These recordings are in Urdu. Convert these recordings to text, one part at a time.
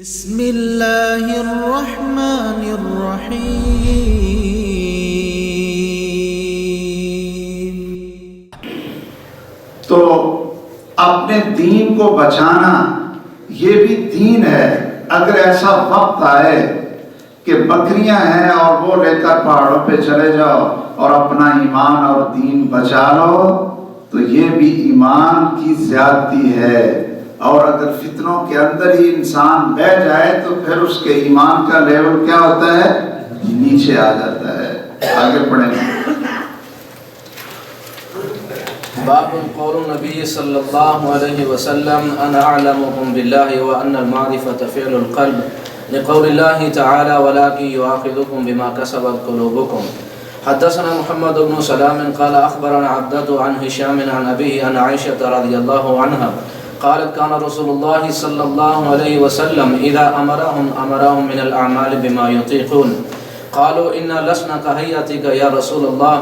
بسم اللہ الرحمن الرحیم۔ تو اپنے دین کو بچانا یہ بھی دین ہے۔ اگر ایسا وقت آئے کہ بکریاں ہیں اور وہ لے کر پہاڑوں پہ چلے جاؤ اور اپنا ایمان اور دین بچا لو تو یہ بھی ایمان کی زیادتی ہے، اور اگر فتنوں کے اندر ہی انسان بہ جائے تو پھر اس کے ایمان کا لیول کیا ہوتا ہے؟ نیچے آ جاتا ہے۔ آگے پڑھیں۔ باب قول النبی صلی اللہ علیہ وسلم انا اعلمکم باللہ وان المعرفة فعل القلب لقول اللہ تعالی ولكن يؤاخذكم بما كسبت قلوبكم۔ حدثنا محمد بن سلام قال اخبرنا عبدة عن هشام عن ابيه عن عائشة رضي الله عنها قالت كان رسول الله صلى الله عليه وسلم اذا امرهم من الاعمال بما يطيقون قالوا انا لسنا كهيئتك يا رسول الله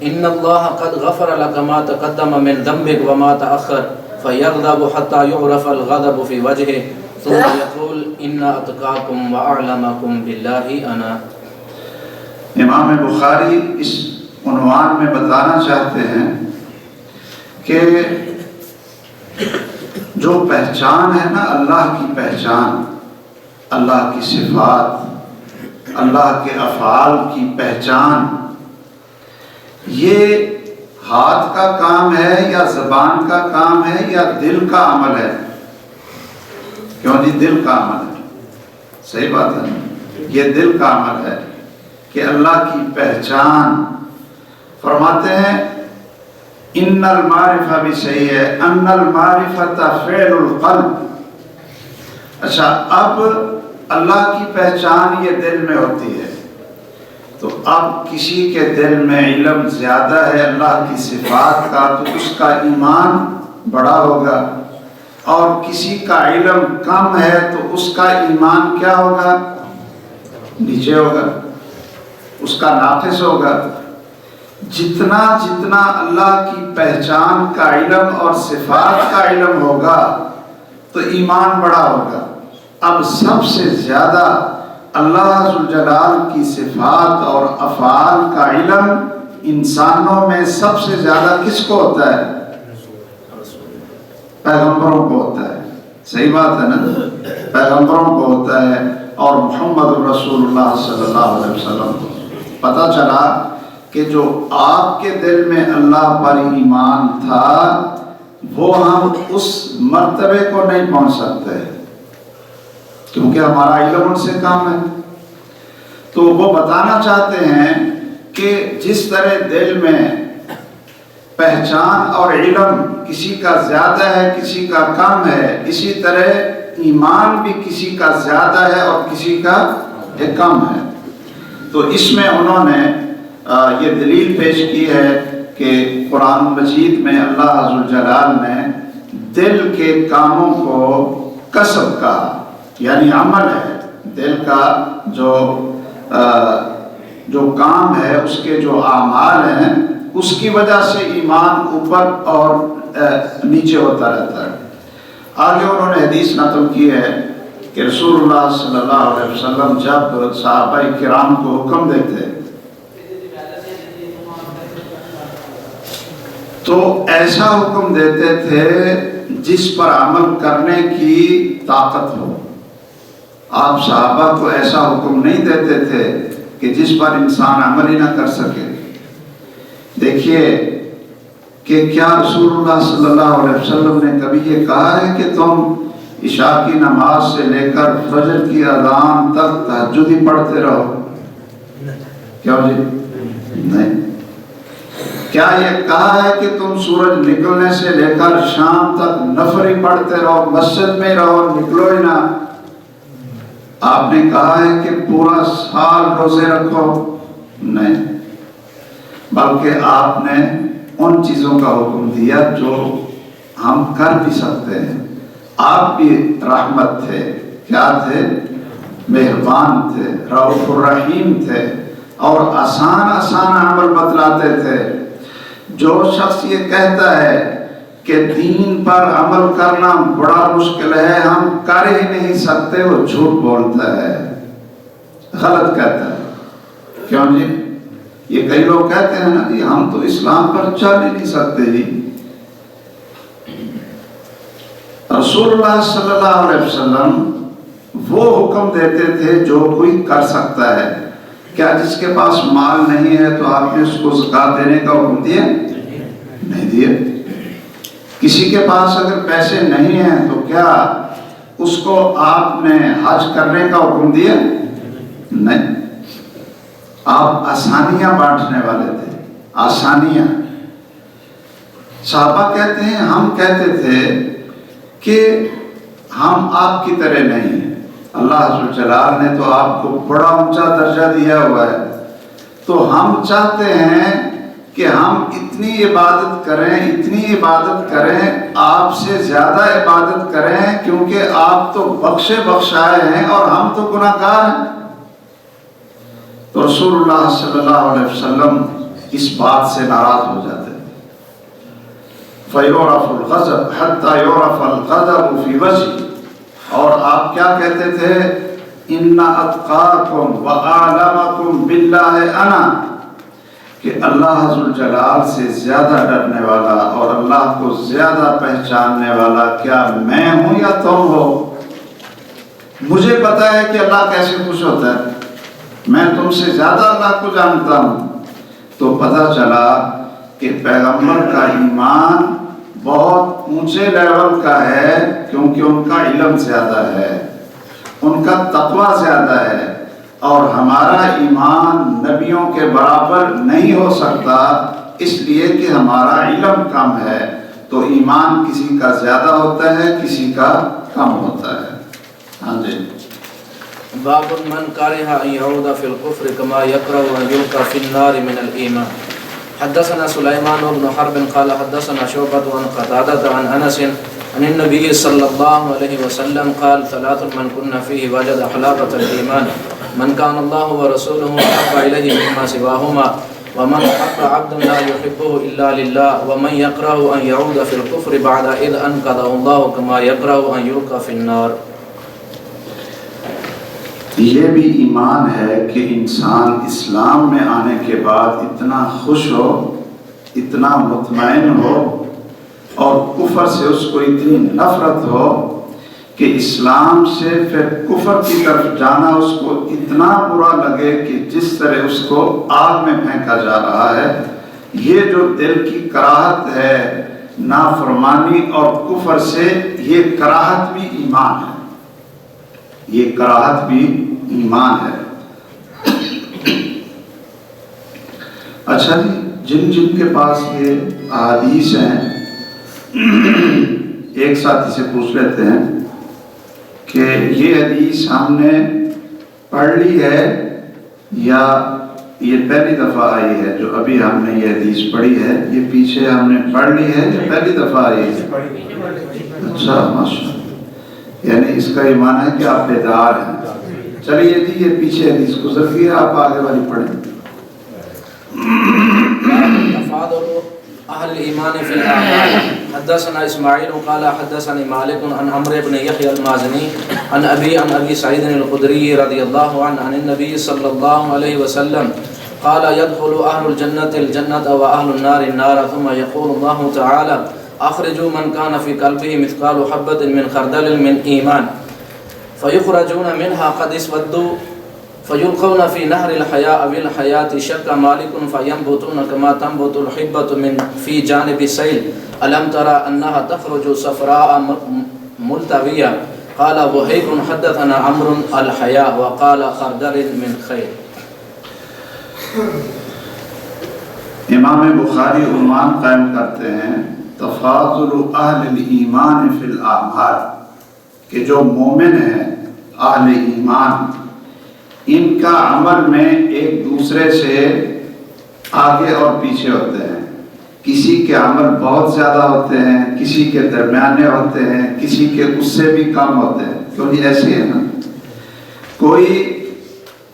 ان الله قد غفر لك ما تقدم من ذنبك وما تأخر فيغضب حتى يعرف الغضب في وجهه ثم يقول ان اتقاكم واعلمكم بالله انا۔ امام بخاری اس عنوان میں بتانا چاہتے ہیں کہ جو پہچان ہے نا اللہ کی پہچان، اللہ کی صفات، اللہ کے افعال کی پہچان، یہ ہاتھ کا کام ہے یا زبان کا کام ہے یا دل کا عمل ہے؟ کیوں جی دل کا عمل ہے، صحیح بات ہے، یہ دل کا عمل ہے کہ اللہ کی پہچان۔ فرماتے ہیں ان المعرفہ بھی صحیح ہے، ان المعرفۃ فعل القلب۔ اچھا، اب اللہ کی پہچان یہ دل میں ہوتی ہے، تو اب کسی کے دل میں علم زیادہ ہے اللہ کی صفات کا تو اس کا ایمان بڑا ہوگا، اور کسی کا علم کم ہے تو اس کا ایمان کیا ہوگا؟ نیچے ہوگا، اس کا ناقص ہوگا۔ جتنا جتنا اللہ کی پہچان کا علم اور صفات کا علم ہوگا تو ایمان بڑا ہوگا۔ اب سب سے زیادہ اللہ ذوالجلال کی صفات اور افعال کا علم انسانوں میں سب سے زیادہ کس کو ہوتا ہے؟ پیغمبروں کو ہوتا ہے، صحیح بات ہے نا، پیغمبروں کو ہوتا ہے، اور محمد رسول اللہ صلی اللہ علیہ وسلم کو۔ پتہ چلا کہ جو آپ کے دل میں اللہ پر ایمان تھا وہ ہم اس مرتبے کو نہیں پہنچ سکتے کیونکہ ہمارا علم ان سے کم ہے۔ تو وہ بتانا چاہتے ہیں کہ جس طرح دل میں پہچان اور علم کسی کا زیادہ ہے کسی کا کم ہے، اسی طرح ایمان بھی کسی کا زیادہ ہے اور کسی کا کم ہے۔ تو اس میں انہوں نے یہ دلیل پیش کی ہے کہ قرآن مجید میں اللہ ذوالجلال نے دل کے کاموں کو کسب کہا، یعنی عمل ہے دل کا جو کام ہے، اس کے جو اعمال ہیں، اس کی وجہ سے ایمان اوپر اور نیچے ہوتا رہتا ہے۔ آگے انہوں نے حدیث نقل کی ہے کہ رسول اللہ صلی اللہ علیہ وسلم جب صحابہ کرام کو حکم دیتے تو ایسا حکم دیتے تھے جس پر عمل کرنے کی طاقت ہو۔ آپ صحابہ کو ایسا حکم نہیں دیتے تھے کہ جس پر انسان عمل ہی نہ کر سکے۔ دیکھیے کہ کیا رسول اللہ صلی اللہ علیہ وسلم نے کبھی یہ کہا ہے کہ تم عشاء کی نماز سے لے کر فجر کی اذان تک تہجد ہی پڑھتے رہو؟ کیا جی؟ نہیں۔ کیا یہ کہا ہے کہ تم سورج نکلنے سے لے کر شام تک نفل ہی پڑھتے رہو، مسجد میں رہو، نکلو ہی نہ؟ آپ نے کہا ہے کہ پورا سال روزے رکھو؟ نہیں، بلکہ آپ نے ان چیزوں کا حکم دیا جو ہم کر بھی سکتے ہیں۔ آپ بھی رحمت تھے، کیا تھے؟ مہربان تھے، رؤوف الرحیم تھے، اور آسان آسان عمل بتلاتے تھے۔ جو شخص یہ کہتا ہے کہ دین پر عمل کرنا بڑا مشکل ہے، ہم کر ہی نہیں سکتے، وہ جھوٹ بولتا ہے، غلط کہتا ہے۔ کیوں جی؟ یہ کئی لوگ کہتے ہیں نا کہ ہم تو اسلام پر چل ہی نہیں سکتے جی۔ رسول اللہ صلی اللہ علیہ وسلم وہ حکم دیتے تھے جو کوئی کر سکتا ہے۔ کیا جس کے پاس مال نہیں ہے تو آپ نے اس کو زکات دینے کا حکم دیا؟ نہیں دیا۔ کسی کے پاس اگر پیسے نہیں ہیں تو کیا اس کو آپ نے حج کرنے کا حکم دیا؟ نہیں۔ آپ آسانیاں بانٹنے والے تھے، آسانیاں۔ صحابہ کہتے ہیں ہم کہتے تھے کہ ہم آپ کی طرح نہیں ہیں، اللہ عز و جلال نے تو آپ کو بڑا اونچا درجہ دیا ہوا ہے، تو ہم چاہتے ہیں کہ ہم اتنی عبادت کریں، آپ سے زیادہ عبادت کریں، کیونکہ آپ تو بخشے بخشائے ہیں اور ہم تو گناہ گار ہیں۔ تو رسول اللہ صلی اللہ علیہ وسلم اس بات سے ناراض ہو جاتے ہیں۔ فَيُعْرَفُ الْغَضَبُ حَتَّى يُعْرَفَ الْغَضَبُ فِي وَجْهِهِ، اور آپ کیا کہتے تھے؟ إِنَّ أَتْقَاكُمْ وَأَعْلَمَكُمْ بِاللَّهِ أَنَا، کہ اللہ عز و جلال سے زیادہ ڈرنے والا اور اللہ کو زیادہ پہچاننے والا کیا میں ہوں یا تم ہو؟ مجھے پتا ہے کہ اللہ کیسے خوش ہوتا ہے، میں تم سے زیادہ اللہ کو جانتا ہوں۔ تو پتہ چلا کہ پیغمبر کا ایمان بہت اونچے لیول کا ہے، کیونکہ ان کا علم زیادہ ہے، ان کا تقوی زیادہ ہے، اور ہمارا ایمان نبیوں کے برابر نہیں ہو سکتا، اس لیے کہ ہمارا علم کم ہے۔ تو ایمان کسی کا زیادہ ہوتا ہے، کسی کا کم ہوتا ہے۔ ہاں جی۔ باب من کرہ ان یعود فی الکفر کما یکرہ ان یلقى فی النار من الایمان۔ حدثنا سلیمان بن حرب قال حدثنا شعبۃ عن قتادۃ عن انس عن النبي صلى الله عليه وسلم قال ثلاث من كن فيه وجد حلاوة الإيمان من كان الله ورسوله أحب إليه مما سواهما ومن أحب عبد لا يحبه إلا لله ومن يكره أن يعود في الكفر بعد إذ أنقذه الله كما يكره أن يلقى في النار۔ یہ بھی ایمان ہے کہ انسان اسلام میں آنے کے بعد اتنا خوش ہو، اتنا مطمئن ہو، اور کفر سے اس کو اتنی نفرت ہو کہ اسلام سے پھر کفر کی طرف جانا اس کو اتنا برا لگے کہ جس طرح اس کو آگ میں پھینکا جا رہا ہے۔ یہ جو دل کی کراہت ہے نافرمانی اور کفر سے، یہ کراہت بھی ایمان ہے، یہ کراہت بھی ایمان ہے۔ اچھا جی، جن کے پاس یہ احادیث ہیں، ایک ساتھی سے پوچھ لیتے ہیں کہ یہ حدیث ہم نے پڑھ لی ہے یا یہ پہلی دفعہ آئی ہے؟ جو ابھی ہم نے یہ حدیث پڑھی ہے، یہ پیچھے ہم نے پڑھ لی ہے یا پہلی دفعہ آئی ہے؟ اچھا، ماشاءاللہ، یعنی اس کا یہ معنی ہے کہ آپ بیدار ہیں۔ چلیے جی، یہ پیچھے حدیث گزر گئی ہے، آپ آگے والی پڑھیں۔ تفاضل اہل الایمان فی الاعمال۔ حدثنا اسماعیل قال حدثني مالک عن عمرو بن یحیی المازنی عن ابی سعید الخدری رضی اللہ عنہ عن النبی صلی اللہ علیہ وسلم قال يدخل اهل الجنة الجنة واهل النار النار ثم يقول الله تعالى اخرجوا من كان في قلبه مثقال حبة من خردل من ایمان فيخرجون منها قد اسودوا فيلقون في نهر الحياة أو الحياة شك مالك فينبتون كما تنبت الحبة من في جانب السيل ألم ترى أنها تخرج صفراء ملتوية قال وهيب حدثنا عمرو الحياة وقال خردل من خير۔ امام بخاری عنوان قائم کرتے ہیں تفاضل اہل الایمان فی الاعمال، کہ جو مومن ہیں، اہل ایمان، ان کا عمل میں ایک دوسرے سے آگے اور پیچھے ہوتے ہیں۔ کسی کے عمل بہت زیادہ ہوتے ہیں، کسی کے درمیانے ہوتے ہیں، کسی کے اس سے بھی کم ہوتے ہیں، کیونکہ ایسے ہے نا، کوئی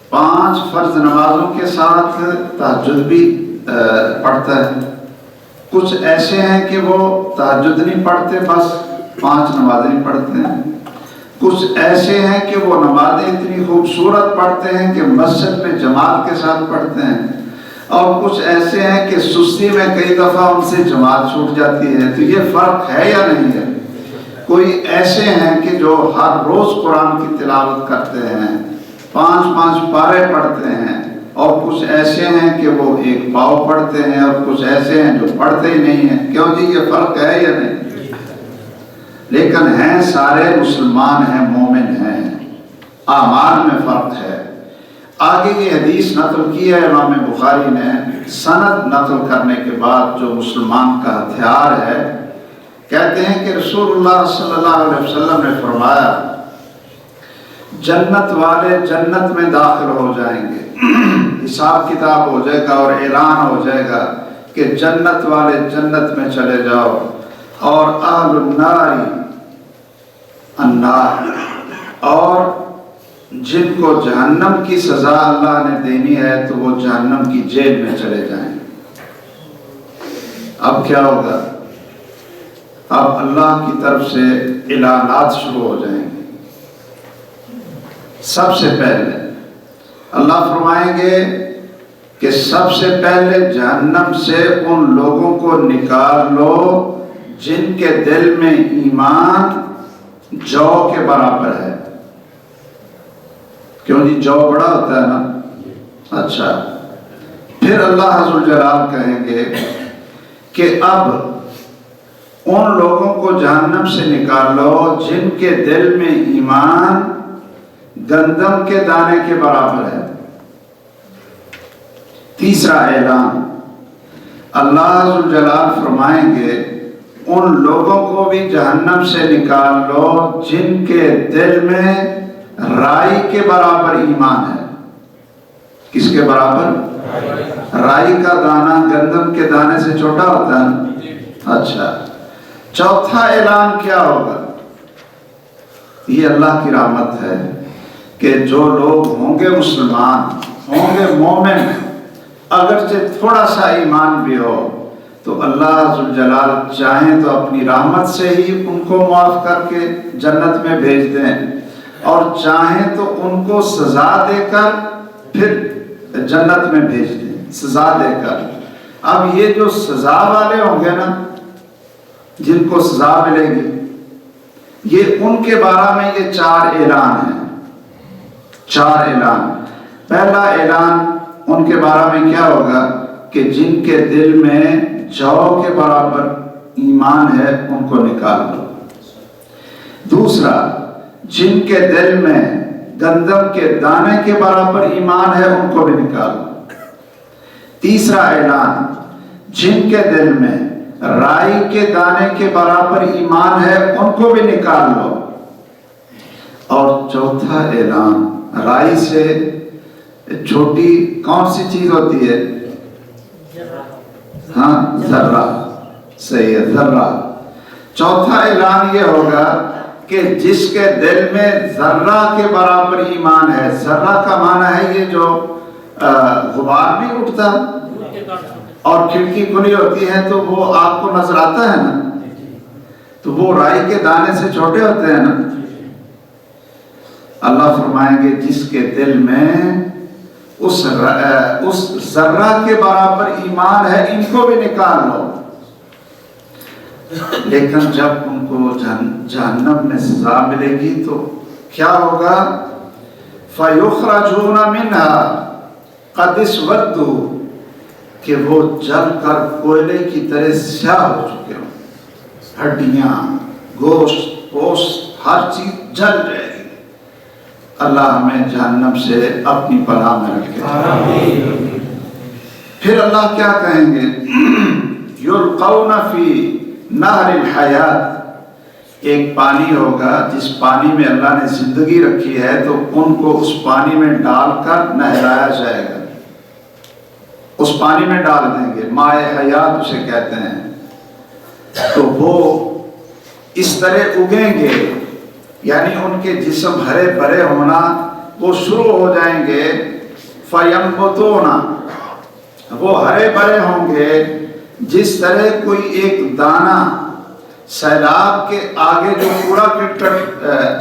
5 فرض نمازوں کے ساتھ تہجد بھی پڑھتا ہے، کچھ ایسے ہیں کہ وہ تہجد نہیں پڑھتے، بس 5 نمازیں نہیں پڑھتے ہیں، کچھ ایسے ہیں کہ وہ نمازیں اتنی خوبصورت پڑھتے ہیں کہ مسجد میں جماعت کے ساتھ پڑھتے ہیں، اور کچھ ایسے ہیں کہ سستی میں کئی دفعہ ان سے جماعت چھوٹ جاتی ہے۔ تو یہ فرق ہے یا نہیں ہے؟ کوئی ایسے ہیں کہ جو ہر روز قرآن کی تلاوت کرتے ہیں، 5 پارے پڑھتے ہیں، اور کچھ ایسے ہیں کہ وہ 1 پاؤ پڑھتے ہیں، اور کچھ ایسے ہیں جو پڑھتے ہی نہیں ہیں۔ کیوں جی، یہ فرق ہے یا نہیں؟ لیکن ہیں سارے مسلمان ہیں، مومن ہیں، اعمال میں فرق ہے۔ آگے یہ حدیث نقل کی ہے امام بخاری نے، سند نقل کرنے کے بعد جو مسلمان کا ہتھیار ہے، کہتے ہیں کہ رسول اللہ صلی اللہ علیہ وسلم نے فرمایا جنت والے جنت میں داخل ہو جائیں گے، حساب کتاب ہو جائے گا اور اعلان ہو جائے گا کہ جنت والے جنت میں چلے جاؤ، اور اہل النار النار، اور جن کو جہنم کی سزا اللہ نے دینی ہے تو وہ جہنم کی جیل میں چلے جائیں۔ اب کیا ہوگا؟ اب اللہ کی طرف سے اعلانات شروع ہو جائیں گے۔ سب سے پہلے اللہ فرمائیں گے کہ سب سے پہلے جہنم سے ان لوگوں کو نکال لو جن کے دل میں ایمان جو کے برابر ہے۔ کیوں جی، جو بڑا ہوتا ہے نا؟ اچھا، پھر اللہ عز جلال کہیں گے کہ اب ان لوگوں کو جہنم سے نکال لو جن کے دل میں ایمان گندم کے دانے کے برابر ہے۔ تیسرا اعلان، اللہ عز جلال فرمائیں گے ان لوگوں کو بھی جہنم سے نکال لو جن کے دل میں رائی کے برابر ایمان ہے۔ کس کے برابر؟ رائی کا دانہ گندم کے دانے سے چھوٹا ہوتا ہے۔ اچھا، چوتھا اعلان کیا ہوگا؟ یہ اللہ کی رحمت ہے کہ جو لوگ ہوں گے مسلمان، ہوں گے مومن، اگرچہ تھوڑا سا ایمان بھی ہو، تو اللہ ذوالجلال چاہیں تو اپنی رحمت سے ہی ان کو معاف کر کے جنت میں بھیج دیں، اور چاہیں تو ان کو سزا دے کر پھر جنت میں بھیج دیں، سزا دے کر۔ اب یہ جو سزا والے ہوں گے نا، جن کو سزا ملے گی، یہ ان کے بارے میں یہ 4 اعلان ہیں۔ 4 اعلان۔ پہلا اعلان ان کے بارے میں کیا ہوگا کہ جن کے دل میں جو کے برابر ایمان ہے ان کو نکال دو۔ دوسرا، جن کے دل میں گندم کے دانے کے برابر ایمان ہے ان کو بھی نکال دو۔ تیسرا اعلان، جن کے دل میں رائی کے دانے کے برابر ایمان ہے ان کو بھی نکال لو۔ اور چوتھا اعلان، رائی سے چھوٹی کون سی چیز ہوتی ہے؟ ہاں، ذرہ۔ صحیح ہے، ذرہ۔ چوتھا اعلان یہ ہوگا کہ جس کے دل میں ذرہ کے برابر ایمان ہے، ذرہ کا معنی ہے یہ جو غبار نہیں اٹھتا اور کھڑکی کھلی ہوتی ہے تو وہ آپ کو نظر آتا ہے نا، تو وہ رائی کے دانے سے چھوٹے ہوتے ہیں نا۔ اللہ فرمائیں گے جس کے دل میں اس ذرہ کے برابر ایمان ہے ان کو بھی نکال لو۔ لیکن جب ان کو جہنم میں سزا ملے گی تو کیا ہوگا؟ فَيُخْرَجُونَ مِنْهَا قَدْ اسْوَدُّوا، کہ وہ جل کر کوئلے کی طرح سیاہ ہو چکے ہوں، ہڈیاں، گوشت، پوست، ہر چیز جل جائے گی۔ اللہ ہمیں جہنم سے اپنی پناہ میں رکھے۔ پھر اللہ کیا کہیں گے؟ یلقون فی نہر الحیات، ایک پانی ہوگا جس پانی میں اللہ نے زندگی رکھی ہے، تو ان کو اس پانی میں ڈال کر نہلایا جائے گا، اس پانی میں ڈال دیں گے، ماء حیات اسے کہتے ہیں۔ تو وہ اس طرح اگیں گے، یعنی ان کے جسم ہرے بھرے ہونا وہ شروع ہو جائیں گے۔ فَيَنبُتُونَ، وہ ہرے بھرے ہوں گے، جس طرح کوئی ایک دانہ سیلاب کے آگے جو کوڑا کرکٹ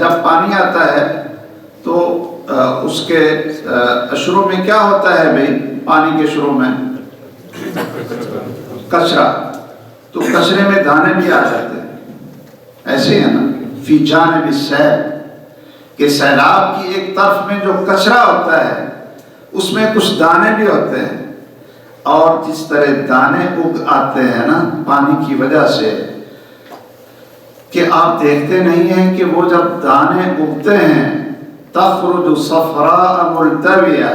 جب پانی آتا ہے تو اس کے شروع میں کیا ہوتا ہے بھائی؟ پانی کے شروع میں کچرا، تو کچرے میں دانے بھی آ جاتے ہیں، ایسے ہے نا فی جانب السیل، کہ سیلاب کی ایک طرف میں جو کچرا ہوتا ہے اس میں کچھ دانے بھی ہوتے ہیں، اور جس طرح دانے اگ آتے ہیں نا پانی کی وجہ سے، کہ آپ دیکھتے نہیں ہیں کہ وہ جب دانے اگتے ہیں تخرج صفراء ملتویہ،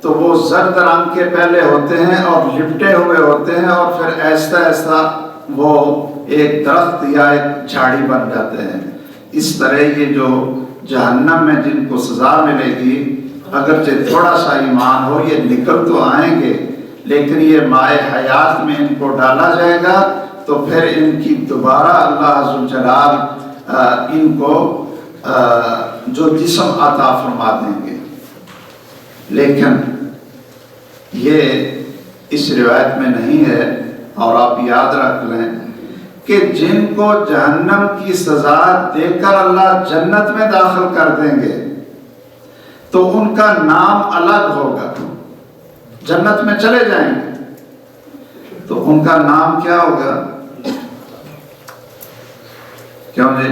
تو وہ زرد رنگ کے پہلے ہوتے ہیں اور لپٹے ہوئے ہوتے ہیں، اور پھر ایسا ایسا وہ ایک درخت یا ایک جھاڑی بن جاتے ہیں۔ اس طرح یہ جو جہنم میں جن کو سزا ملے گی، اگرچہ تھوڑا سا ایمان ہو یہ نکل تو آئیں گے، لیکن یہ مائع حیات میں ان کو ڈالا جائے گا تو پھر ان کی دوبارہ اللہ عز و جلال ان کو جو جسم عطا فرما دیں گے۔ لیکن یہ اس روایت میں نہیں ہے، اور آپ یاد رکھ لیں کہ جن کو جہنم کی سزا دے کر اللہ جنت میں داخل کر دیں گے تو ان کا نام الگ ہوگا، جنت میں چلے جائیں گے تو ان کا نام کیا ہوگا؟ کیوں جی؟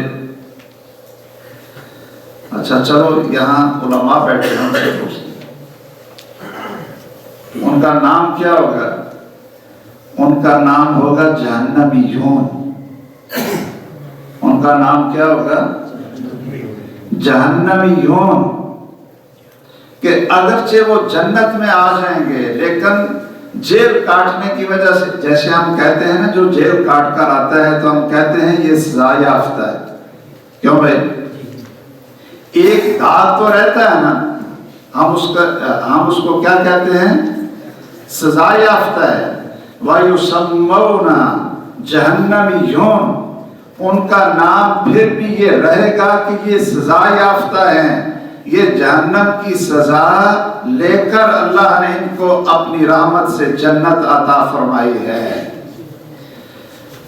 اچھا چلو یہاں علماء بیٹھے ہیں، ان سے پوچھتے ان کا نام کیا ہوگا؟ ان کا نام ہوگا جہنمیون۔ ان کا نام کیا ہوگا؟ جہنمیون، کہ اگرچہ وہ جنت میں آ جائیں گے لیکن جیل کاٹنے کی وجہ سے، جیسے ہم کہتے ہیں نا جو جیل کاٹ کر آتا ہے تو ہم کہتے ہیں یہ سزا یافتہ ہے۔ کیوں بھائی؟ ایک داغ تو رہتا ہے نا، ہم اس کو کیا کہتے ہیں؟ سزا یافتہ ہے۔ وَيُسَمَّوْنَ جَهَنَّمِيُّونَ، ان کا نام پھر بھی یہ رہے گا کہ یہ سزا یافتہ ہیں، یہ جہنم کی سزا لے کر اللہ نے ان کو اپنی رحمت سے جنت عطا فرمائی ہے۔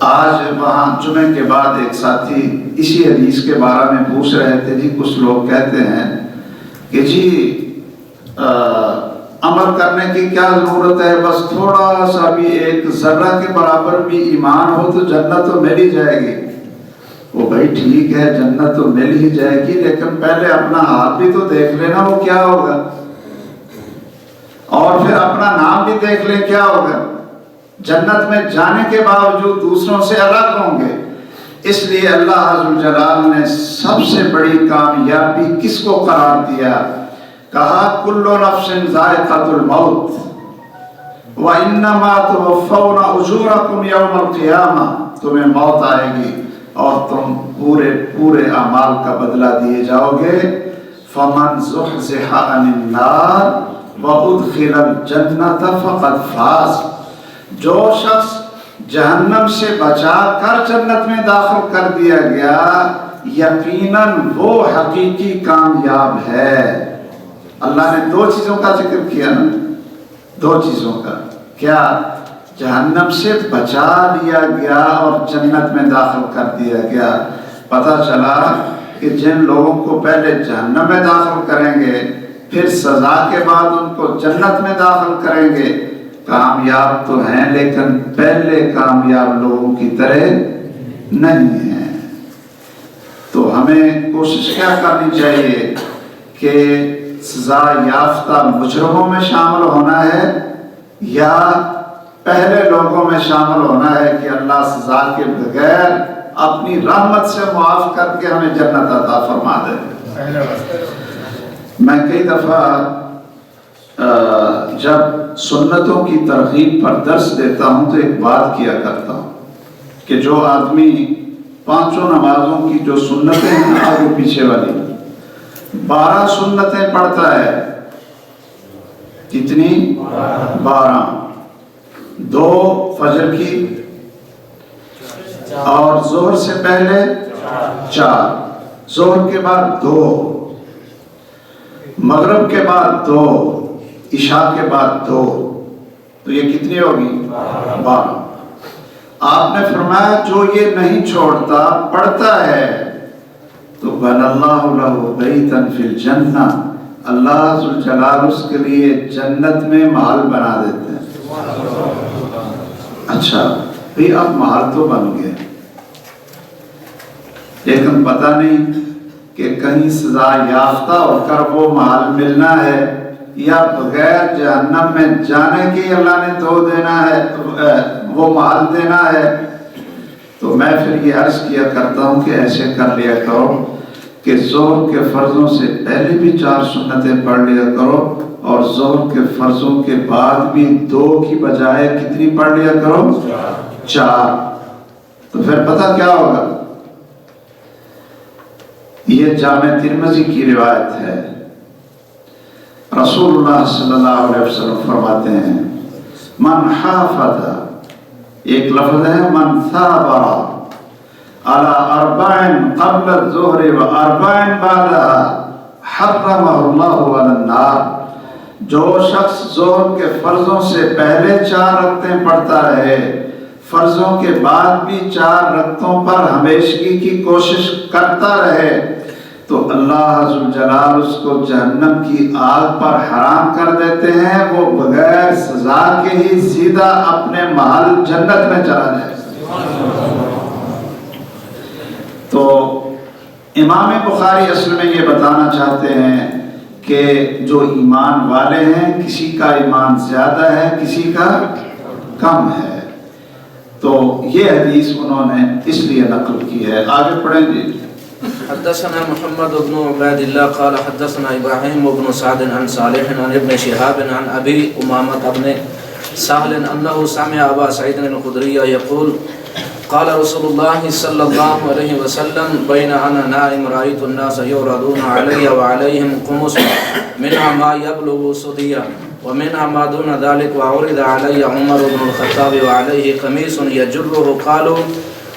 آج وہاں جمعے کے بعد ایک ساتھی اسی حدیث کے بارے میں پوچھ رہے تھے، جی کچھ لوگ کہتے ہیں کہ جی عمل کرنے کی کیا ضرورت ہے، بس تھوڑا سا بھی ایک ذرہ کے برابر بھی ایمان ہو تو جنت تو مل ہی جائے گی۔ وہ بھائی ٹھیک ہے جنت تو مل ہی جائے گی، لیکن پہلے اپنا ہاتھ بھی تو دیکھ لینا وہ کیا ہوگا، اور پھر اپنا نام بھی دیکھ لیں کیا ہوگا۔ جنت میں جانے کے باوجود دوسروں سے الگ ہوں گے۔ اس لیے اللہ عز و جلال نے سب سے بڑی کامیابی کس کو قرار دیا؟ کہا کل نفس ذائقۃ الموت وانما توفون اجورکم یوم القیامہ، تمہیں موت آئے گی اور تم پورے اعمال کا بدلہ دیے جاؤ گے۔ فمن زحزح عن النار وادخل الجنۃ فقد فاز، جو شخص جہنم سے بچا کر جنت میں داخل کر دیا گیا یقیناً وہ حقیقی کامیاب ہے۔ اللہ نے دو چیزوں کا ذکر کیا نا، دو چیزوں کا، کیا؟ جہنم سے بچا لیا گیا اور جنت میں داخل کر دیا گیا۔ پتہ چلا کہ جن لوگوں کو پہلے جہنم میں داخل کریں گے پھر سزا کے بعد ان کو جنت میں داخل کریں گے، کامیاب تو ہیں لیکن پہلے کامیاب لوگوں کی طرح نہیں ہیں۔ تو ہمیں کوشش کیا کرنی چاہیے کہ سزا یافتہ مجرموں میں شامل ہونا ہے یا پہلے لوگوں میں شامل ہونا ہے کہ اللہ سزا کے بغیر اپنی رحمت سے معاف کر کے ہمیں جنت عطا فرما دے۔ میں کئی دفعہ جب سنتوں کی ترغیب پر درس دیتا ہوں تو ایک بات کیا کرتا ہوں کہ جو آدمی پانچوں نمازوں کی جو سنتیں ہیں آگے پیچھے والی 12 سنتیں پڑھتا ہے، کتنی؟ 12، 2 فجر کی اور ظہر سے پہلے 4، ظہر کے بعد 2، مغرب کے بعد 2، عشاء کے بعد 2، تو یہ کتنی ہوگی؟ 12۔ آپ نے فرمایا جو یہ نہیں چھوڑتا پڑھتا ہے تو بن اللہ لہ بیتا فی الجنہ، اللہ ذوالجلال اس کے لیے جنت میں محل بنا دیتے ہیں۔ اچھا بھئی اب محل تو بن گئے، لیکن پتہ نہیں کہ کہیں سزا یافتہ ہو کر وہ محل ملنا ہے یا بغیر جہنم میں جانے کے اللہ نے دو دینا ہے، وہ محل دینا ہے۔ تو میں پھر یہ عرض کیا کرتا ہوں کہ ایسے کر لیا کرو کہ ظہر کے فرضوں سے پہلے بھی 4 سنتیں پڑھ لیا کرو اور ظہر کے فرضوں کے بعد بھی 2 کی بجائے کتنی پڑھ لیا کرو؟ 4۔ تو پھر پتہ کیا ہوگا؟ یہ جامع ترمذی کی روایت ہے، رسول اللہ صلی اللہ علیہ وسلم فرماتے ہیں من حافظ، ایک لفظ ہے من ثابر على 4 قبل الظهر و4 بعدها حرمه الله على النار، جو شخص ظہر کے فرضوں سے پہلے 4 رکعتیں پڑھتا رہے، فرضوں کے بعد بھی 4 رکعتوں پر ہمیشگی کی کوشش کرتا رہے، تو اللہ ذوالجلال اس کو جہنم کی آگ پر حرام کر دیتے ہیں، وہ بغیر سزا کے ہی سیدھا اپنے محل جنت میں چلا جائے۔ تو امام بخاری اصل میں یہ بتانا چاہتے ہیں کہ جو ایمان والے ہیں کسی کا ایمان زیادہ ہے کسی کا کم ہے، تو یہ حدیث انہوں نے اس لیے نقل کی ہے۔ آگے پڑھیں جی۔ حدثنا محمد بن عبید اللہ قال حدثنا ابراہیم بن سعد عن صالح عن ابن شہاب عن ابی امامہ بن سہل انه سمع ابا سعید الخدری یقول قال رسول اللہ صلی اللہ علیہ وسلم بین انا نائم رأیت الناس یعرضون علی وعلیہم قمص منها ما یبلغ صدیا ومنها ما دون ذلك وعرض علی عمر بن الخطاب وعلیہ قمیص یجره قالوا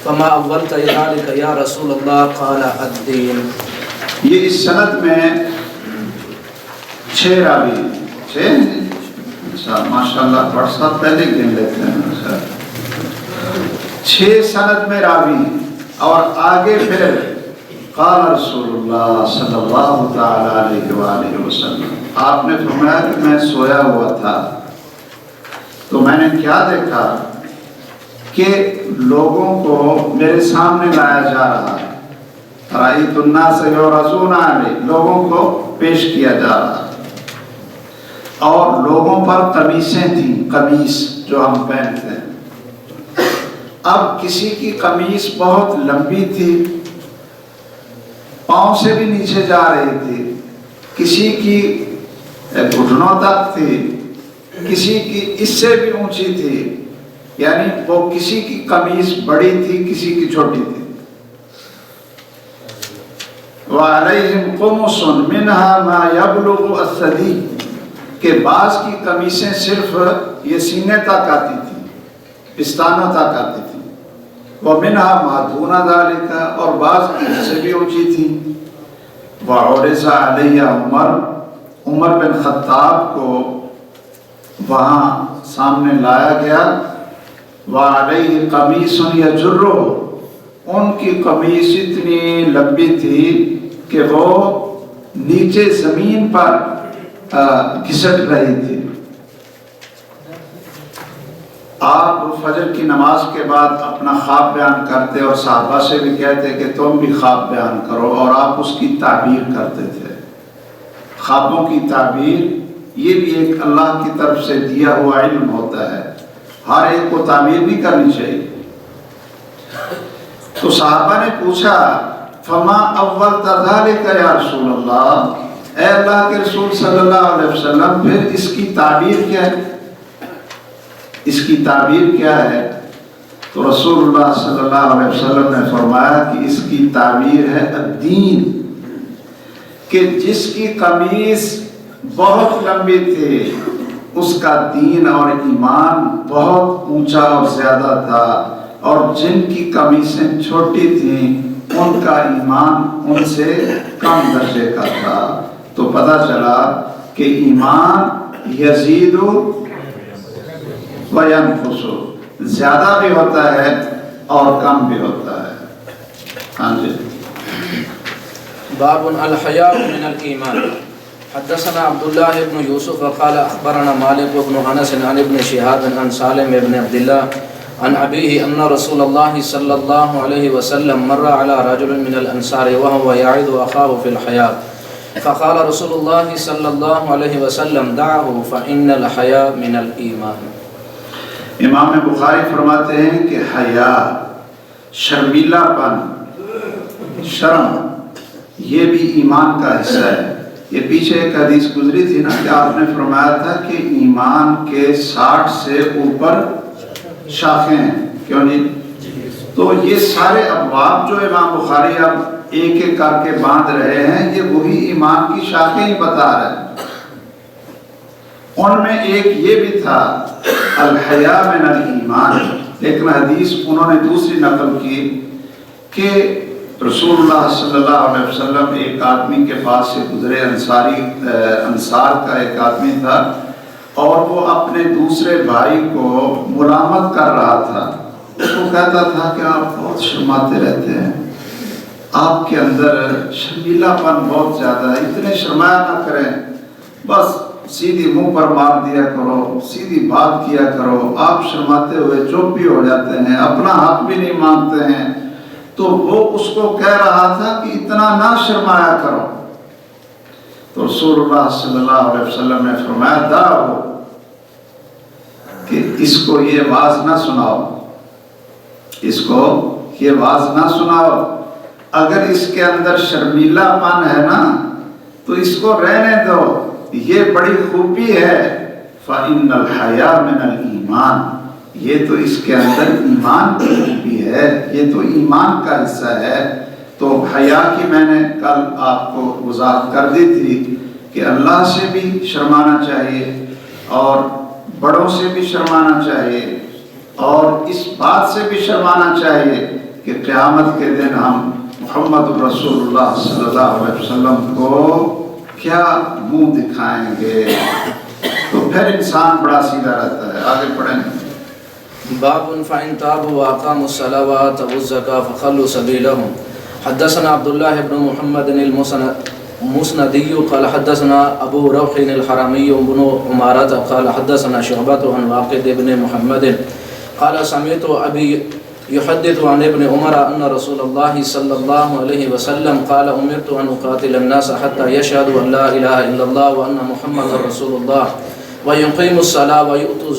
فما اولت ذلك یا رسول اللہ قال الدین۔ یہ اس سند میں 6 راوی، 6 ماشاءاللہ بڑھ ساتھ پہلے گن لیتے ہیں، 6 سند میں راوی، اور آگے پھر قال رسول اللہ صلی اللہ تعالی علیہ وآلہ وسلم، آپ نے فرمایا کہ میں سویا ہوا تھا تو میں نے کیا دیکھا کہ لوگوں کو میرے سامنے لایا جا رہا ہے، رأیت الناس یعرضون علی، لوگوں کو پیش کیا جا رہا ہے، اور لوگوں پر قمیصیں تھیں، قمیص جو ہم پہنتے ہیں۔ اب کسی کی قمیص بہت لمبی تھی، پاؤں سے بھی نیچے جا رہی تھی، کسی کی گھٹنوں تک تھی، کسی کی اس سے بھی اونچی تھی، یعنی وہ کسی کی قمیص بڑی تھی کسی کی چھوٹی تھی۔ وَعَلَيْهِمْ قُمُصٌ مِّنْهَا مَا يَبْلُغُ الثَّدِي، کہ بعض کی قمیصیں صرف یہ سینے تک آتی تھی، پستانوں تک آتی تھی، وَمِنْهَا مَا دُونَ ذَلِكَ، اور بعض کی سے بھی اونچی تھی۔ وَعُرِضَ عَلَيَّ عمر بن خطاب کو وہاں سامنے لایا گیا، وَعَلَيْهِ قَمِيصٌ يَجُرُّهُ، ان کی قمیص اتنی لمبی تھی کہ وہ نیچے زمین پر گھسٹ رہی تھی۔ آپ فجر کی نماز کے بعد اپنا خواب بیان کرتے اور صحابہ سے بھی کہتے کہ تم بھی خواب بیان کرو، اور آپ اس کی تعبیر کرتے تھے۔ خوابوں کی تعبیر یہ بھی ایک اللہ کی طرف سے دیا ہوا علم ہوتا ہے، ہر ایک کو تعبیر نہیں کرنی چاہیے۔ تو صحابہ نے پوچھا فما اول ذالک یا رسول اللہ، اے اللہ کے رسول صلی اللہ علیہ وسلم پھر اس کی تعبیر کیا ہے، اس کی تعبیر کیا ہے؟ تو رسول اللہ صلی اللہ علیہ وسلم نے فرمایا کہ اس کی تعبیر ہے الدین، کہ جس کی قمیص بہت لمبی تھی اس کا دین اور ایمان بہت اونچا اور زیادہ تھا، اور جن کی قمیصیں چھوٹی تھیں ان کا ایمان ان سے کم درجے کا تھا۔ تو پتہ چلا کہ ایمان یزید و ینقص، زیادہ بھی ہوتا ہے اور کم بھی ہوتا ہے. ہاں جی. باب الحیاء من الایمان. حدثنا عبد الله بن يوسف قال اخبرنا مالك بن انس عن ابن شهاب عن سالم بن عبد الله عن ابيه ان رسول الله صلى الله عليه وسلم مر على رجل من الانصار وهو يعظ اخاه في الحياء فقال رسول الله صلى الله عليه وسلم دعه فان الحياء من الايمان. امام بخاری فرماتے ہیں کہ حیا، شرمیلا پن، شرم، یہ بھی ایمان کا حصہ ہے. یہ پیچھے ایک حدیث گزری تھی نا کہ آپ نے فرمایا تھا کہ ایمان کے 60 سے اوپر شاخیں ہیں. کیوں نہیں؟ تو یہ سارے ابواب جو امام بخاری اب ایک ایک کر کے باندھ رہے ہیں، یہ وہی ایمان کی شاخیں ہی بتا رہے ہیں. ان میں ایک یہ بھی تھا الحیاء من الایمان، لیکن حدیث انہوں نے دوسری نقل کی کہ رسول اللہ صلی اللہ علیہ وسلم ایک آدمی کے پاس سے گزرے، انصار کا ایک آدمی تھا، اور وہ اپنے دوسرے بھائی کو ملامت کر رہا تھا. اس کو کہتا تھا کہ آپ بہت شرماتے رہتے ہیں، آپ کے اندر شرمیلا پن بہت زیادہ ہے، اتنے شرمایا نہ کریں، بس سیدھی منہ پر مار دیا کرو، سیدھی بات کیا کرو، آپ شرماتے ہوئے چپ بھی ہو جاتے ہیں، اپنا حق بھی نہیں مانتے ہیں. تو وہ اس کو کہہ رہا تھا کہ اتنا نہ شرمایا کرو. تو رسول اللہ صلی اللہ علیہ وسلم نے فرمایا دعو، کہ اس کو یہ واز نہ سناؤ، اس کو یہ واز نہ سناؤ. اگر اس کے اندر شرمیلا پن ہے نا تو اس کو رہنے دو، یہ بڑی خوبی ہے. فَإِنَّ الْحَيَاءَ مِنَ الْإِيمَانِ، یہ تو اس کے اندر ایمان کی خوبی ہے، یہ تو ایمان کا حصہ ہے. تو حیا کی میں نے کل آپ کو وضاحت کر دی تھی کہ اللہ سے بھی شرمانا چاہیے اور بڑوں سے بھی شرمانا چاہیے، اور اس بات سے بھی شرمانا چاہیے کہ قیامت کے دن ہم محمد رسول اللہ صلی اللہ علیہ وسلم کو کیا منہ دکھائیں گے. تو پھر انسان بڑا سیدھا رہتا ہے. آگے پڑھیں. باب فإن تابوا وأقاموا الصلاة وآتوا الزكاة فخلوا سبيلهم. حدثنا عبد الله بن محمد المسندي قال حدثنا أبو روح الحرمي بن عمارة قال حدثنا شعبة عن واقد بن محمد قال سمعت أبي يحدث عن ابن عمر أن رسول الله صلى الله عليه وسلم قال أمرت أن أقاتل الناس حتى يشهدوا أن لا إله إلا الله وأن محمد رسول الله ويقيموا الصلاة ويؤتوا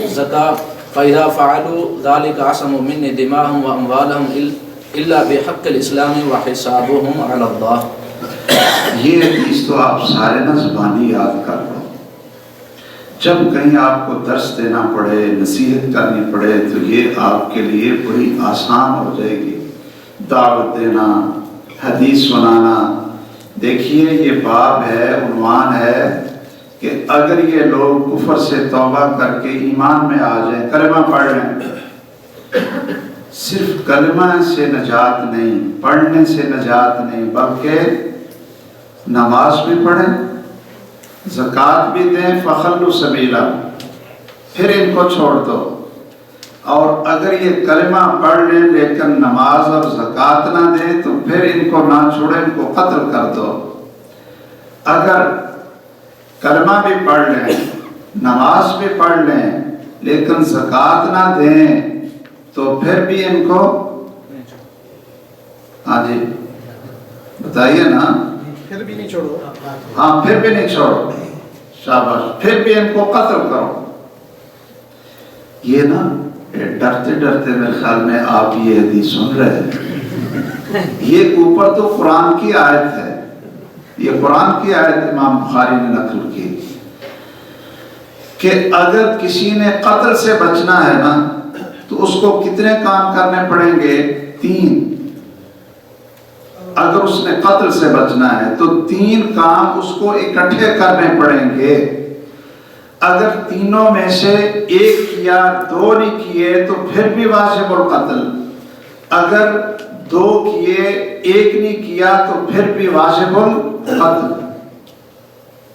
الزكاة فإذا فعلوا ذلك عصموا مني دماءهم وأموالهم إلا بحق الإسلام وحسابهم على الله. یہ حدیث تو آپ سارے نہ زبانی یاد کر لو. جب کہیں آپ کو درس دینا پڑے، نصیحت کرنی پڑے تو یہ آپ کے لیے بڑی آسان ہو جائے گی. دعوت دینا، حدیث سنانا. دیکھیے یہ باب ہے، عنوان ہے کہ اگر یہ لوگ کفر سے توبہ کر کے ایمان میں آ جائیں، کلمہ پڑھ لیں، صرف کلمہ سے نجات نہیں، پڑھنے سے نجات نہیں، بلکہ نماز بھی پڑھیں، زکوٰۃ بھی دیں، فخلوا سبیلا، پھر ان کو چھوڑ دو. اور اگر یہ کلمہ پڑھ لیں لیکن نماز اور زکوٰۃ نہ دیں تو پھر ان کو نہ چھوڑیں، ان کو قتل کر دو. اگر کلمہ بھی پڑھ لیں، نماز بھی پڑھ لیں لیکن زکوٰۃ نہ دیں تو پھر بھی ان کو، ہاں جی بتائیے نا، پھر بھی نہیں چھوڑو. ہاں پھر بھی نہیں چھوڑو، شاباش، پھر بھی ان کو قتل کرو. یہ نا ڈرتے ڈرتے میرے خیال میں آپ یہ حدیث سن رہے ہیں. یہ اوپر تو قرآن کی آیت ہے، یہ قرآن کی آیت امام بخاری نے نقل کی کہ اگر کسی نے قتل سے بچنا ہے نا تو اس کو کتنے کام کرنے پڑیں گے؟ 3. اگر اس نے قتل سے بچنا ہے تو 3 کام اس کو اکٹھے کرنے پڑیں گے. اگر تینوں میں سے ایک یا 2 نہیں کیے تو پھر بھی واجب القتل. اگر 2 کیے 1 نہیں کیا تو پھر بھی واجب القتل.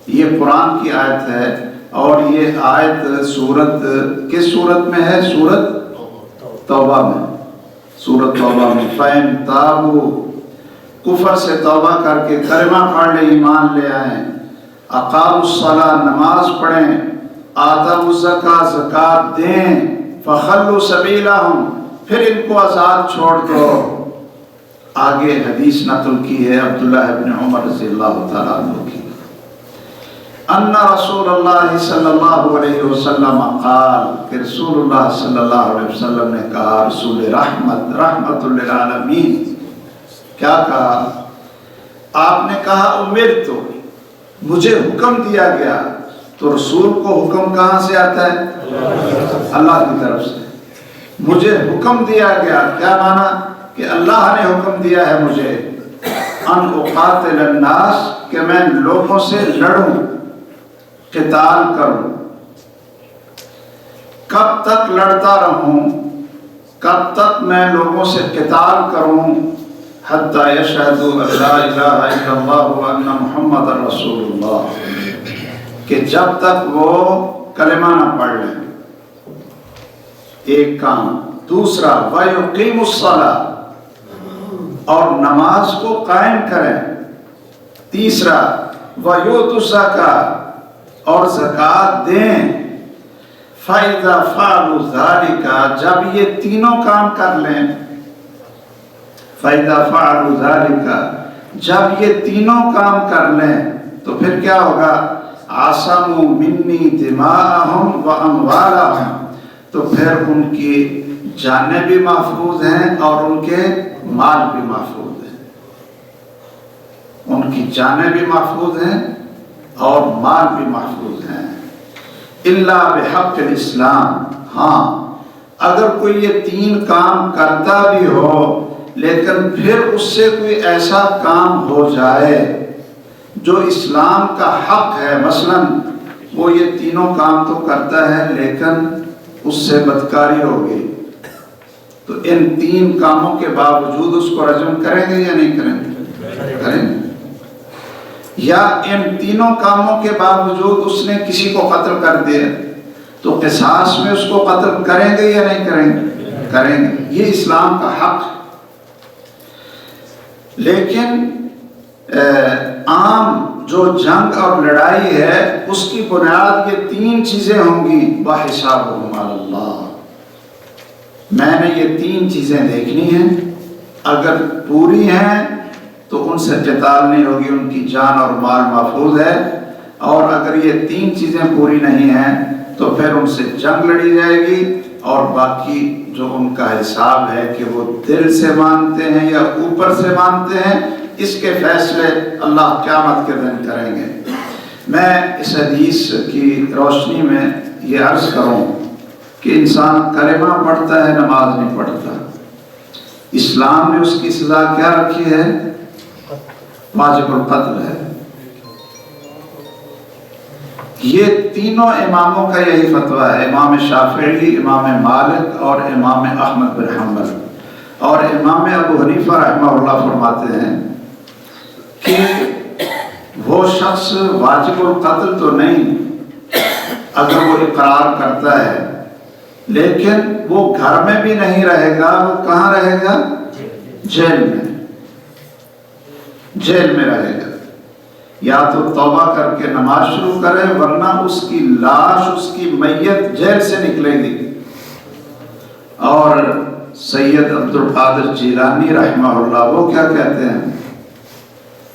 یہ قرآن کی آیت ہے، اور یہ آیت سورت کس سورت میں ہے؟ سورت توبہ میں، سورۃ توبہ میں فَإِن تَابُوا، کفر سے توبہ کر کے کلمہ پڑھ لیں، ایمان لے آئیں، اقاموا الصلاۃ نماز پڑھیں، آتوا الزکاۃ زکات دیں، فخلوا سبیلہم پھر ان کو آزاد چھوڑ دو۔ آگے حدیث نقل کی ہے عبداللہ ابن عمر رضی اللہ تعالیٰ عنہ کی، ان رسول اللہ صلی اللہ علیہ وسلم قال، کہ رسول اللہ صلی اللہ علیہ وسلم نے کہا، رسول رحمت رحمت للعالمین، کیا کہا؟ آپ نے کہا امرت، مجھے حکم دیا گیا۔ تو رسول کو حکم کہاں سے آتا ہے؟ اللہ کی طرف سے۔ مجھے حکم دیا گیا، کیا معنی؟ کہ اللہ نے حکم دیا ہے مجھے، ان اقاتل الناس، کہ میں لوگوں سے لڑوں، قتال کروں۔ کب تک لڑتا رہوں؟ کب تک میں لوگوں سے قتال کروں؟ حتی یشہدوا ان لا الہ الا اللہ وان محمد رسول اللہ، کہ جب تک وہ کلمہ نہ پڑھ لیں۔ ایک کام۔ دوسرا وَيُقِيمُ الصَّلَاةَ، اور نماز کو قائم کریں۔ تیسرا وَيُؤْتُوا الزَّكَاةَ، اور زکوٰۃ دیں۔ فَإِذَا فَعَلُوا ذَلِكَ، جب یہ تینوں کام کر لیں، فَإِذَا فَعَلُوا ذَلِكَ، جب یہ تینوں کام کر لیں تو پھر کیا ہوگا؟ عَصَمُوا مِنِّي دِمَاءَهُمْ وَأَمْوَالَهُمْ، تو پھر ان کی جانیں بھی محفوظ ہیں اور ان کے مال بھی محفوظ ہیں۔ ان کی جانیں بھی محفوظ ہیں اور مال بھی محفوظ ہیں۔ الا بحق الاسلام، ہاں اگر کوئی یہ تین کام کرتا بھی ہو لیکن پھر اس سے کوئی ایسا کام ہو جائے جو اسلام کا حق ہے، مثلا وہ یہ تینوں کام تو کرتا ہے لیکن اس سے بدکاری ہوگی، تو ان تین کاموں کے باوجود اس کو رجم کریں گے یا نہیں کریں گے؟ کریں گے۔ یا ان تینوں کاموں کے باوجود اس نے کسی کو قتل کر دیا تو قصاص میں اس کو قتل کریں گے یا نہیں کریں گے؟ کریں گے۔ یہ اسلام کا حق ہے۔ لیکن عام جو جنگ اور لڑائی ہے اس کی بنیاد یہ تین چیزیں ہوں گی، وَحِسَابُهُمْ عَلَى اللَّهِ، میں نے یہ تین چیزیں دیکھنی ہیں، اگر پوری ہیں تو ان سے قتال نہیں ہوگی، ان کی جان اور مال محفوظ ہے، اور اگر یہ تین چیزیں پوری نہیں ہیں تو پھر ان سے جنگ لڑی جائے گی، اور باقی جو ان کا حساب ہے کہ وہ دل سے مانتے ہیں یا اوپر سے مانتے ہیں، اس کے فیصلے اللہ قیامت کے دن کریں گے۔ میں اس حدیث کی روشنی میں یہ عرض کروں کہ انسان کلمہ پڑھتا ہے، نماز نہیں پڑھتا، اسلام نے اس کی سزا کیا رکھی ہے؟ واجب القتل ہے۔ یہ تینوں اماموں کا یہی فتویٰ ہے، امام شافعی، امام مالک اور امام احمد بن حنبل، اور امام ابو حنیفہ رحمہ اللہ فرماتے ہیں کہ وہ شخص واجب القتل تو نہیں اگر وہ اقرار کرتا ہے، لیکن وہ گھر میں بھی نہیں رہے گا، وہ کہاں رہے گا؟ جیل میں، جیل میں رہے گا۔ یا تو توبہ کر کے نماز شروع کرے، ورنہ اس کی لاش، اس کی میت جیل سے نکلے گی۔ اور سید عبد القادر جیلانی رحمہ اللہ وہ کیا کہتے ہیں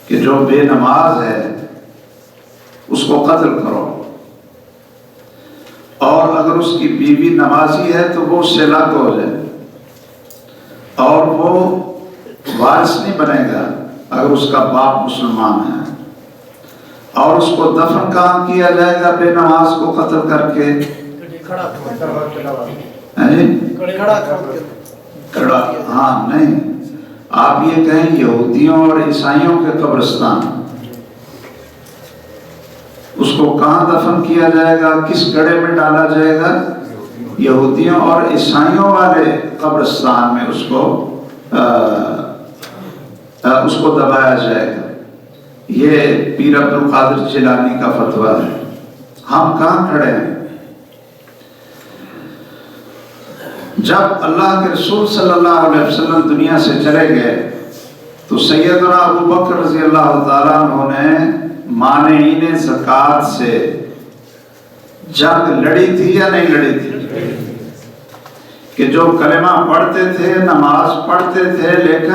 کہ جو بے نماز ہے اس کو قتل کرو، اور اگر اس کی بیوی نمازی ہے تو وہ شلاک ہو جائے، اور وہ وارث نہیں بنے گا اگر اس کا باپ مسلمان ہے، اور اس کو دفن کہاں کیا جائے گا بے نماز کو قتل کر کے؟ کھڑا، ہاں نہیں، آپ یہ کہیں یہودیوں اور عیسائیوں کے قبرستان، اس کو کہاں دفن کیا جائے گا، کس گڑھے میں ڈالا جائے گا؟ یہودیوں اور عیسائیوں والے قبرستان میں اس کو دبایا جائے گا۔ یہ پیر عبد القادر جیلانی کا فتویٰ ہے۔ ہم کہاں کھڑے ہیں؟ جب اللہ کے رسول صلی اللہ علیہ وسلم دنیا سے چلے گئے تو سیدنا ابو بکر رضی اللہ تعالیٰ عنہ نے مانعین زکوٰۃ سے جنگ لڑی تھی یا نہیں لڑی تھی؟ کہ جو کلمہ پڑھتے تھے، نماز پڑھتے تھے، لیکن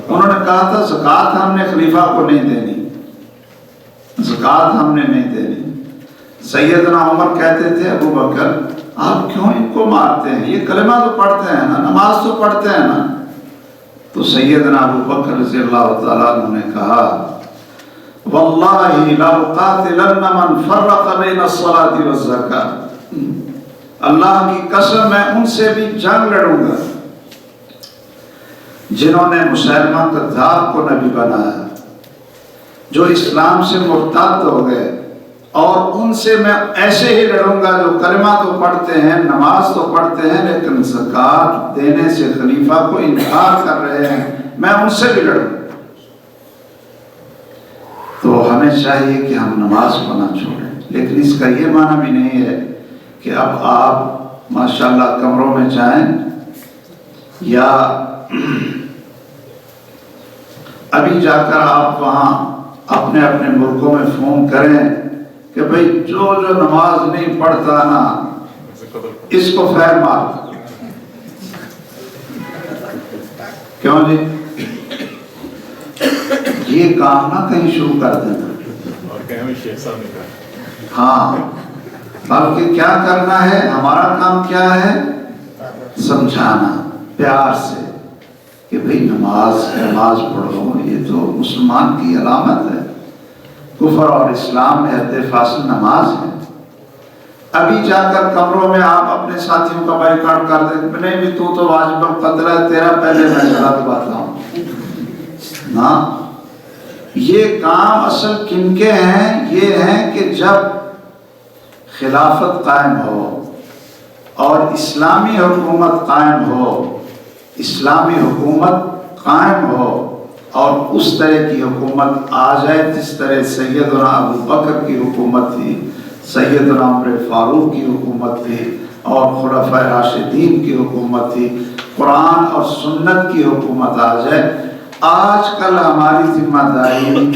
انہوں نے کہا تھا زکوٰۃ ہم نے خلیفہ کو نہیں دینی، زکوٰۃ ہم نے نہیں دینی۔ سیدنا عمر کہتے تھے ابو بکر آپ کیوں ان کو مارتے ہیں، یہ کلمہ تو پڑھتے ہیں نا، نماز تو پڑھتے ہیں نا۔ تو سیدنا ابو بکر رضی اللہ تعالیٰ عنہ نے کہا واللہ لأقاتلن من فرق بین الصلاۃ والزکاۃ، اللہ کی قسم میں ان سے بھی جنگ لڑوں گا جنہوں نے مسلمہ کذاب کو نبی بنایا، جو اسلام سے مرتد ہو گئے، اور ان سے میں ایسے ہی لڑوں گا جو کلمہ تو پڑھتے ہیں، نماز تو پڑھتے ہیں، لیکن زکوٰۃ دینے سے خلیفہ کو انکار کر رہے ہیں، میں ان سے بھی لڑوں۔ تو ہمیں چاہیے کہ ہم نماز پڑھنا چھوڑیں، لیکن اس کا یہ معنی بھی نہیں ہے کہ اب آپ ماشاءاللہ کمروں میں جائیں یا ابھی جا کر آپ وہاں اپنے اپنے ملکوں میں فون کریں کہ بھئی جو نماز نہیں پڑھتا نا اس کو فیر مار۔ کیوں جی؟ یہ کام نہ کہیں شروع کر دینا، ہاں، بلکہ کیا کرنا ہے، ہمارا کام کیا ہے، سمجھانا پیار سے کہ بھئی نماز پڑھو، یہ تو مسلمان کی علامت ہے، کفر اور اسلام میں حد فاصل نماز ہے۔ ابھی جا کر کمروں میں آپ اپنے ساتھیوں کا بائیکاٹ کر دیں، نہیں بھی تو واجب القدر ہے، تیرا پہلے میں غلط بتاؤں نا۔ یہ کام اصل کن کے ہیں؟ یہ ہیں کہ جب خلافت قائم ہو اور اسلامی حکومت قائم ہو، اسلامی حکومت قائم ہو اور اس طرح کی حکومت آ جائے جس طرح سیدنا ابو بکر کی حکومت تھی، سیدنا عمر فاروق کی حکومت تھی، اور خلفائے راشدین کی حکومت تھی، قرآن اور سنت کی حکومت آ جائے۔ آج کل ہماری ذمہ داری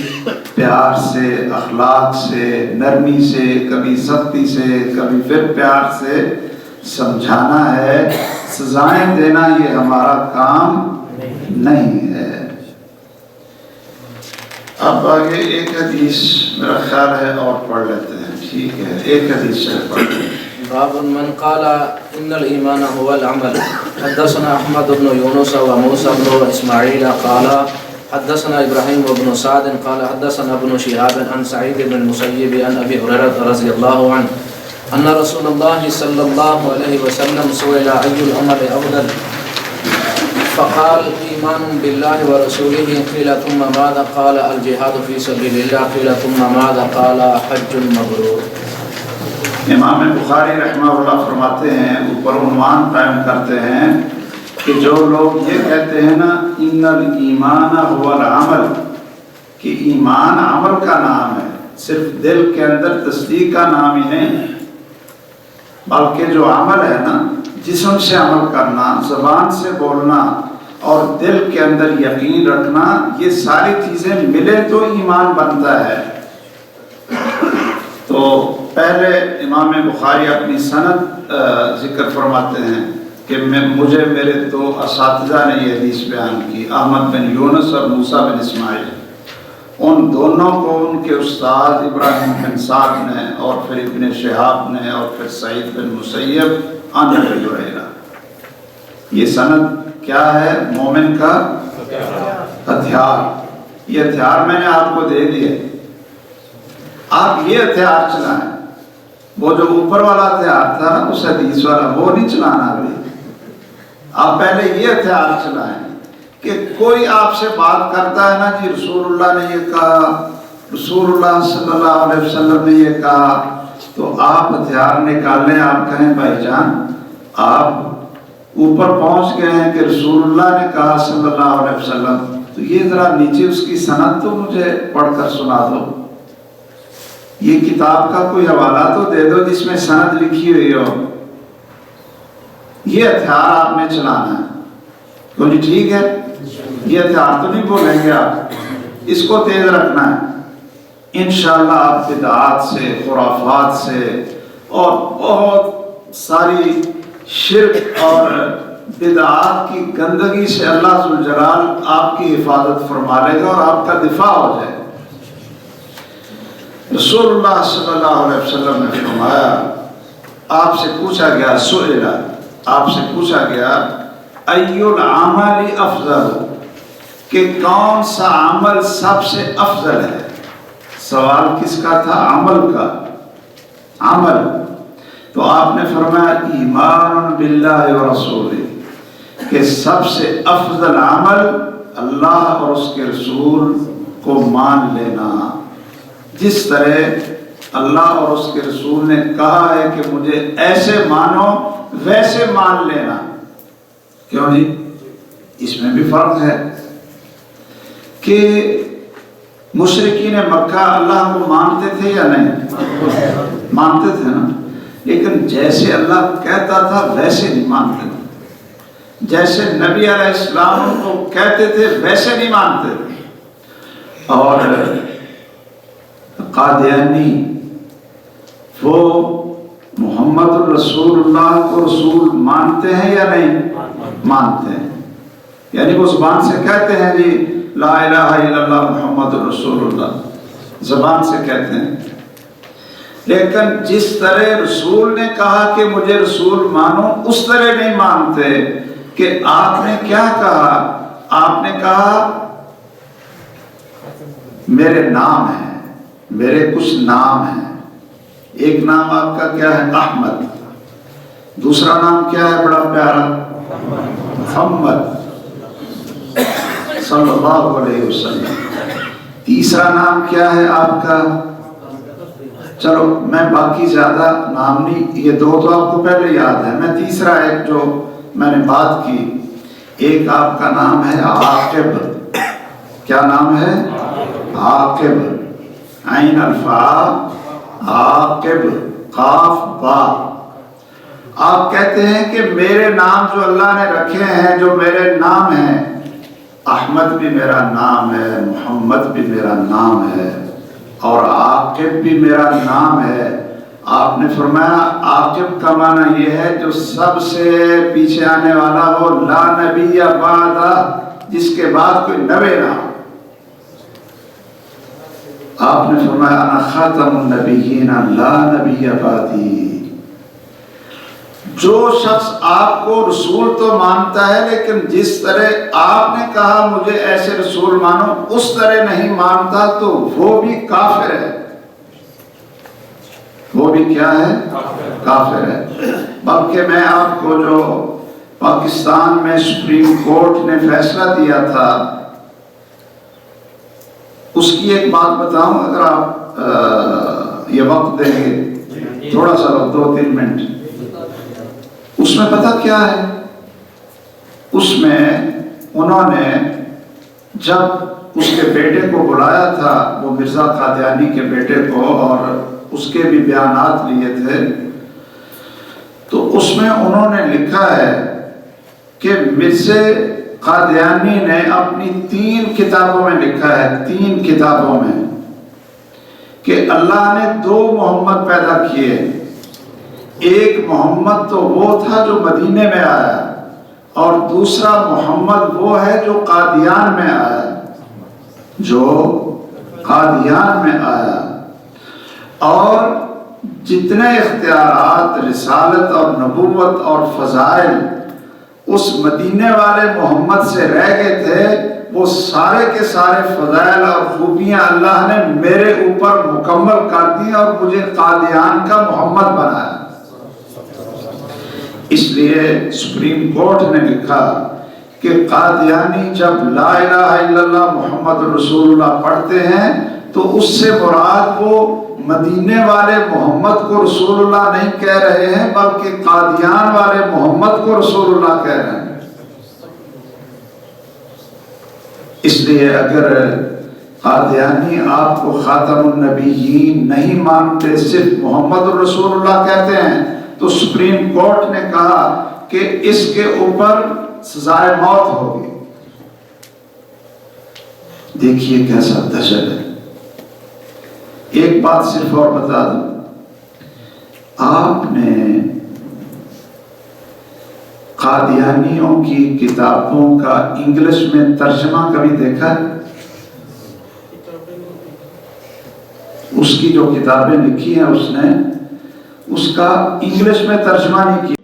پیار سے، اخلاق سے، نرمی سے، کبھی سختی سے، کبھی پھر پیار سے سمجھانا ہے، سزائیں دینا یہ ہمارا کام نہیں ہے۔ اب آگے ایک حدیث میرا خیال ہے اور پڑھ لیتے ہیں، ٹھیک ہے، ایک حدیث سے پڑھ لیتے ہیں۔ باب من قال ان الایمان هو العمل حدثنا احمد بن يونس وموسى بن اسماعيل قال حدثنا ابراهيم بن سعد قال حدثنا ابن شهاب عن سعيد بن المسيب عن ابي هريره رضي الله عنه ان رسول الله صلى الله عليه وسلم سئل اي العمل افضل فقال ایمان بالله ورسوله قيل ثم ماذا قال الجهاد في سبيل الله قيل ثم ماذا قال حج مبرور۔ امام بخاری رحمہ اللہ فرماتے ہیں، اوپر عنوان قائم کرتے ہیں کہ جو لوگ یہ کہتے ہیں نا ان الایمان هو العمل، کہ ایمان عمل کا نام ہے، صرف دل کے اندر تصدیق کا نام ہی نہیں، بلکہ جو عمل ہے نا، جسم سے عمل کرنا، زبان سے بولنا اور دل کے اندر یقین رکھنا، یہ ساری چیزیں ملے تو ایمان بنتا ہے۔ تو پہلے امام بخاری اپنی سند ذکر فرماتے ہیں کہ مجھے میرے دو اساتذہ نے یہ حدیث بیان کی، احمد بن یونس اور موسیٰ بن اسماعیل، ان دونوں کو ان کے استاد ابراہیم بن سعد نے اور پھر ابن شہاب نے اور پھر سعید بن مسیب عن ابی ہریرہ۔ یہ سند کیا ہے؟ مومن کا ہتھیار۔ یہ ہتھیار میں نے آپ کو دے دیے، آپ یہ ہتھیار چلائیں۔ وہ جو اوپر والا ہتھیار تھا نا، اس حدیث والا، وہ نہیں چلانا ابھی، آپ پہلے یہ ہتھیار چلائیں کہ کوئی آپ سے بات کرتا ہے نا جی رسول اللہ نے یہ کہا، رسول اللہ صلی اللہ علیہ وسلم نے یہ کہا، تو آپ ہتھیار نکالیں، آپ کہیں بھائی جان آپ اوپر پہنچ گئے ہیں کہ رسول اللہ نے کہا صلی اللہ علیہ وسلم، تو یہ ذرا نیچے اس کی سند تو مجھے پڑھ کر سنا دو، یہ کتاب کا کوئی حوالہ تو دے دو جس میں سند لکھی ہوئی ہو۔ یہ ہتھیار آپ نے چلانا ہے، تو جی ٹھیک ہے، یہ ہتھیار تو نہیں بولیں گے آپ، اس کو تیز رکھنا ہے۔ انشاءاللہ آپ بدعات سے، خرافات سے اور بہت ساری شرک اور بدعات کی گندگی سے اللہ ذوالجلال آپ کی حفاظت فرما لے گا اور آپ کا دفاع ہو جائے گا۔ رسول اللہ صلی اللہ علیہ وسلم نے فرمایا، آپ سے پوچھا گیا، سئل، آپ سے پوچھا گیا ای العمل افضل، کہ کون سا عمل سب سے افضل ہے؟ سوال کس کا تھا؟ عمل کا، عمل۔ تو آپ نے فرمایا ایمان باللہ و رسولہ، کہ سب سے افضل عمل اللہ اور اس کے رسول کو مان لینا۔ جس طرح اللہ اور اس کے رسول نے کہا ہے کہ مجھے ایسے مانو، ویسے مان لینا۔ کیوں جی؟ اس میں بھی فرق ہے کہ مشرکین مکہ اللہ کو مانتے تھے یا نہیں؟ مانتے تھے نا، لیکن جیسے اللہ کہتا تھا ویسے نہیں مانتے تھے، جیسے نبی علیہ السلام کو کہتے تھے ویسے نہیں مانتے تھے۔ اور قادیانی وہ محمد الرسول اللہ کو رسول مانتے ہیں یا نہیں مانتے ہیں؟ یعنی وہ زبان سے کہتے ہیں جی لا الہ الا اللہ محمد الرسول اللہ، زبان سے کہتے ہیں، لیکن جس طرح رسول نے کہا کہ مجھے رسول مانو، اس طرح نہیں مانتے۔ کہ آپ نے کیا کہا؟ آپ نے کہا میرے نام ہیں، میرے کچھ نام ہیں۔ ایک نام آپ کا کیا ہے؟ احمد۔ دوسرا نام کیا ہے بڑا پیارا؟ محمد صلی اللہ علیہ وسلم۔ تیسرا نام کیا ہے آپ کا؟ چلو میں باقی زیادہ نام نہیں، یہ دو تو آپ کو پہلے یاد ہے، میں تیسرا ایک جو میں نے بات کی، ایک آپ کا نام ہے عاقب۔ کیا نام ہے؟ عاقب، عین الفا، عاقب، قاف با۔ آپ کہتے ہیں کہ میرے نام جو اللہ نے رکھے ہیں، جو میرے نام ہیں، احمد بھی میرا نام ہے، محمد بھی میرا نام ہے، اور عاقب بھی میرا نام ہے۔ آپ نے فرمایا عاقب کا معنی یہ ہے جو سب سے پیچھے آنے والا ہو، لا نبی بعدہ، جس کے بعد کوئی نبی نہ ہو۔ آپ نے فرمایا انا خاتم النبیین لا نبی بعدی۔ جو شخص آپ کو رسول تو مانتا ہے، لیکن جس طرح آپ نے کہا مجھے ایسے رسول مانو، اس طرح نہیں مانتا، تو وہ بھی کافر ہے۔ وہ بھی کیا ہے؟ کافر ہے۔ بلکہ میں آپ کو جو پاکستان میں سپریم کورٹ نے فیصلہ دیا تھا، اس کی ایک بات بتاؤں، اگر آپ یہ وقت دیں گے تھوڑا سا 2-3 منٹ۔ اس میں پتہ کیا ہے؟ اس میں انہوں نے جب اس کے بیٹے کو بلایا تھا، وہ مرزا قادیانی کے بیٹے کو، اور اس کے بھی بیانات لیے تھے، تو اس میں انہوں نے لکھا ہے کہ مرزا قادیانی نے اپنی 3 کتابوں میں لکھا ہے، 3 کتابوں میں، کہ اللہ نے 2 محمد پیدا کیے۔ ایک محمد تو وہ تھا جو مدینے میں آیا، اور دوسرا محمد وہ ہے جو قادیان میں آیا، جو قادیان میں آیا۔ اور جتنے اختیارات رسالت اور نبوت اور فضائل اس مدینے والے محمد سے رہ گئے تھے، وہ سارے کے سارے فضائل اور خوبیاں اللہ نے میرے اوپر مکمل کر دی اور مجھے قادیان کا محمد بنایا۔ اس لیے سپریم کورٹ نے لکھا کہ قادیانی جب لا الہ الا اللہ محمد رسول اللہ پڑھتے ہیں تو اس سے مراد وہ مدینے والے محمد کو رسول اللہ نہیں کہہ رہے ہیں، بلکہ قادیان والے محمد کو رسول اللہ کہہ رہے ہیں۔ اس لیے اگر قادیانی آپ کو خاتم النبیین نہیں مانتے، صرف محمد الرسول اللہ کہتے ہیں، تو سپریم کورٹ نے کہا کہ اس کے اوپر سزائے موت ہوگی۔ دیکھیے کیسا دہشت ہے۔ ایک بات صرف اور بتا دوں، آپ نے قادیانیوں کی کتابوں کا انگلش میں ترجمہ کبھی دیکھا ہے؟ اس کی جو کتابیں لکھی ہیں اس نے اس کا انگلش میں ترجمہ نہیں کیا۔